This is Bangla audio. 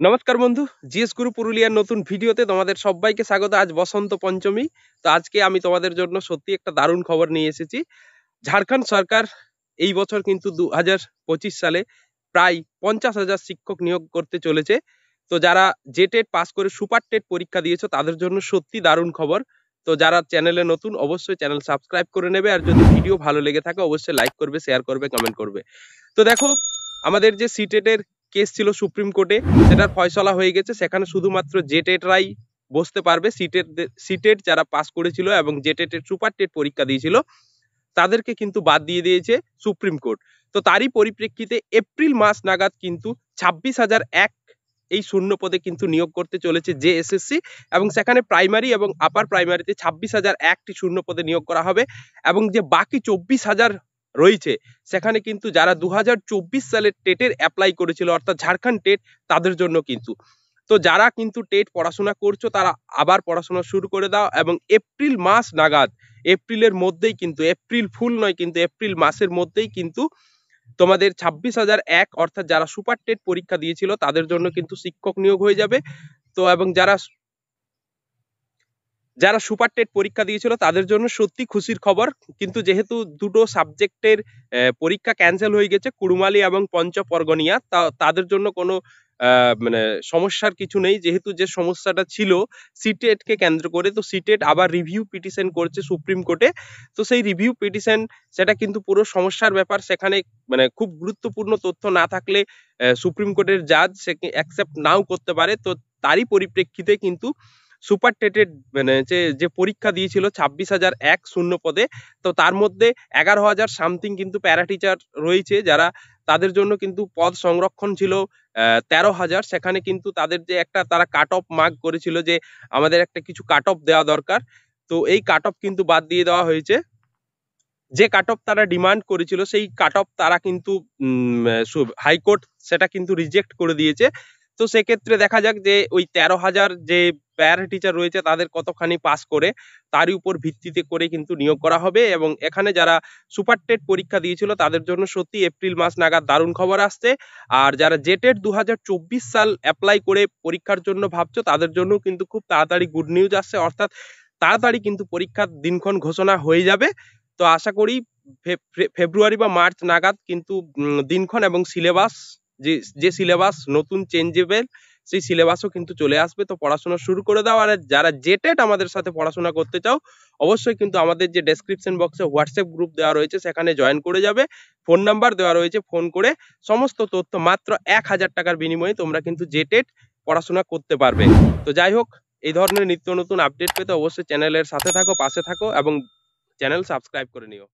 নমস্কার বন্ধু, জিএস গুরু পুরুলিয়ার নতুন ভিডিওতে তোমাদের সবাইকে স্বাগত। আজ বসন্ত পঞ্চমী। তো আজকে আমি তোমাদের জন্য সত্যি একটা দারুণ খবর নিয়ে এসেছি। ঝাড়খণ্ড সরকার এই বছর কিন্তু 2025 সালে প্রায় 50,000 শিক্ষক নিয়োগ করতে চলেছে। তো যারা জেটেট পাস করে সুপার টেট পরীক্ষা দিয়েছো তাদের জন্য সত্যি দারুণ খবর। তো যারা চ্যানেলে নতুন অবশ্যই চ্যানেল সাবস্ক্রাইব করে নেবে, আর যদি ভিডিও ভালো লেগে থাকে অবশ্যই লাইক করবে, শেয়ার করবে, কমেন্ট করবে। তো দেখো, আমাদের যে সিটেটের কেস ছিল সুপ্রিম কোর্টে, সেটার ফয়সলা হয়ে গেছে। সেখানে শুধুমাত্র জেটেটরাই বসতে পারবে। সিটেট যারা পাস করেছিল এবং জেটেটের সুপার টেট পরীক্ষা দিয়েছিল তাদেরকে কিন্তু বাদ দিয়ে দিয়েছে সুপ্রিম কোর্ট। তো তারই পরিপ্রেক্ষিতে এপ্রিল মাস নাগাদ কিন্তু 26,001 এই শূন্য পদে কিন্তু নিয়োগ করতে চলেছে জেএসএসসি, এবং সেখানে প্রাইমারি এবং আপার প্রাইমারিতে 26,001টি শূন্য পদে নিয়োগ করা হবে। এবং যে বাকি 24,000 রয়েছে সেখানে কিন্তু যারা 2024 সালের টেটের অ্যাপ্লাই করেছিল, অর্থাৎ ঝাড়খণ্ড টেট, তাদের জন্য কিন্তু। তো যারা কিন্তু টেট পড়াশোনা করছো তারা আবার পড়াশোনা শুরু করে দাও, এবং এপ্রিল মাস নাগাদ, এপ্রিলের মধ্যেই কিন্তু, এপ্রিল ফুল নয় কিন্তু এপ্রিল মাসের মধ্যেই কিন্তু তোমাদের 26,001 অর্থাৎ যারা সুপার টেট পরীক্ষা দিয়েছিল তাদের জন্য কিন্তু শিক্ষক নিয়োগ হয়ে যাবে। তো এবং যারা যারা সুপার টেট পরীক্ষা দিয়েছিল তাদের জন্য সত্যি খুশির খবর। কিন্তু যেহেতু দুটো সাবজেক্টের পরীক্ষা ক্যান্সেল হয়ে গেছে, কুড়মালি এবং পঞ্চপরগনিয়া, তাদের জন্য কোনো মানে সমস্যার কিছু নেই। যেহেতু যে সমস্যাটা ছিল সিটেট কে কেন্দ্র করে, তো সিটেট আবার রিভিউ পিটিশন করছে সুপ্রিম কোর্টে। তো সেই রিভিউ পিটিশন, সেটা কিন্তু পুরো সমস্যার ব্যাপার। সেখানে মানে খুব গুরুত্বপূর্ণ তথ্য না থাকলে সুপ্রিম কোর্টের জাজ সে অ্যাকসেপ্ট নাও করতে পারে। তো তারই পরিপ্রেক্ষিতে কিন্তু সুপার টেটের মানে যে পরীক্ষা দিয়েছিল 26,001 শূন্য পদে, তো তার মধ্যে 11,000 সামথিং কিন্তু প্যারা টিচার রয়েছে, যারা তাদের জন্য কিন্তু পদ সংরক্ষণ ছিল 13,000। সেখানে কিন্তু তাদের যে একটা তারা কাট অফ মার্ক করেছিল যে আমাদের একটা কিছু কাট অফ দেওয়া দরকার, তো এই কাট অফ কিন্তু বাদ দিয়ে দেওয়া হয়েছে। যে কাট অফ তারা ডিমান্ড করেছিল সেই কাট অফ তারা কিন্তু হাইকোর্ট সেটা কিন্তু রিজেক্ট করে দিয়েছে। তো সেক্ষেত্রে দেখা যাক যে ওই 13,000 যে প্যারা টিচার রয়েছে তাদের কতখানি পাস করে, তারই উপর ভিত্তিতে করে কিন্তু নিয়োগ করা হবে। এবং এখানে যারা সুপার টেট পরীক্ষা দিয়েছিল তাদের জন্য সত্যি এপ্রিল মাস নাগাদ দারুণ খবর আসছে। আর যারা জেটেট 2024 সাল অ্যাপ্লাই করে পরীক্ষার জন্য ভাবছো তাদের জন্য কিন্তু খুব তাড়াতাড়ি গুড নিউজ আসছে, অর্থাৎ তাড়াতাড়ি কিন্তু পরীক্ষার দিনক্ষণ ঘোষণা হয়ে যাবে। তো আশা করি ফেব্রুয়ারি বা মার্চ নাগাদ কিন্তু দিনক্ষণ এবং সিলেবাস, যে সিলেবাস নতুন চেঞ্জেবল, সেই সিলেবাসও কিন্তু চলে আসবে। তো পড়াশোনা শুরু করে দাও। আর যারা জেটেট আমাদের সাথে পড়াশোনা করতে চাও অবশ্যই কিন্তু আমাদের যে ডেসক্রিপশন বক্সে হোয়াটসঅ্যাপ গ্রুপ দেওয়া রয়েছে সেখানে জয়েন করে যাবে। ফোন নাম্বার দেওয়া রয়েছে, ফোন করে সমস্ত তথ্য মাত্র 1,000 টাকার বিনিময়ে তোমরা কিন্তু জেটেট পড়াশোনা করতে পারবে। তো যাই হোক, এই ধরনের নিত্য নতুন আপডেট পেতে অবশ্যই চ্যানেলের সাথে থাকো, পাশে থাকো এবং চ্যানেল সাবস্ক্রাইব করে নিও।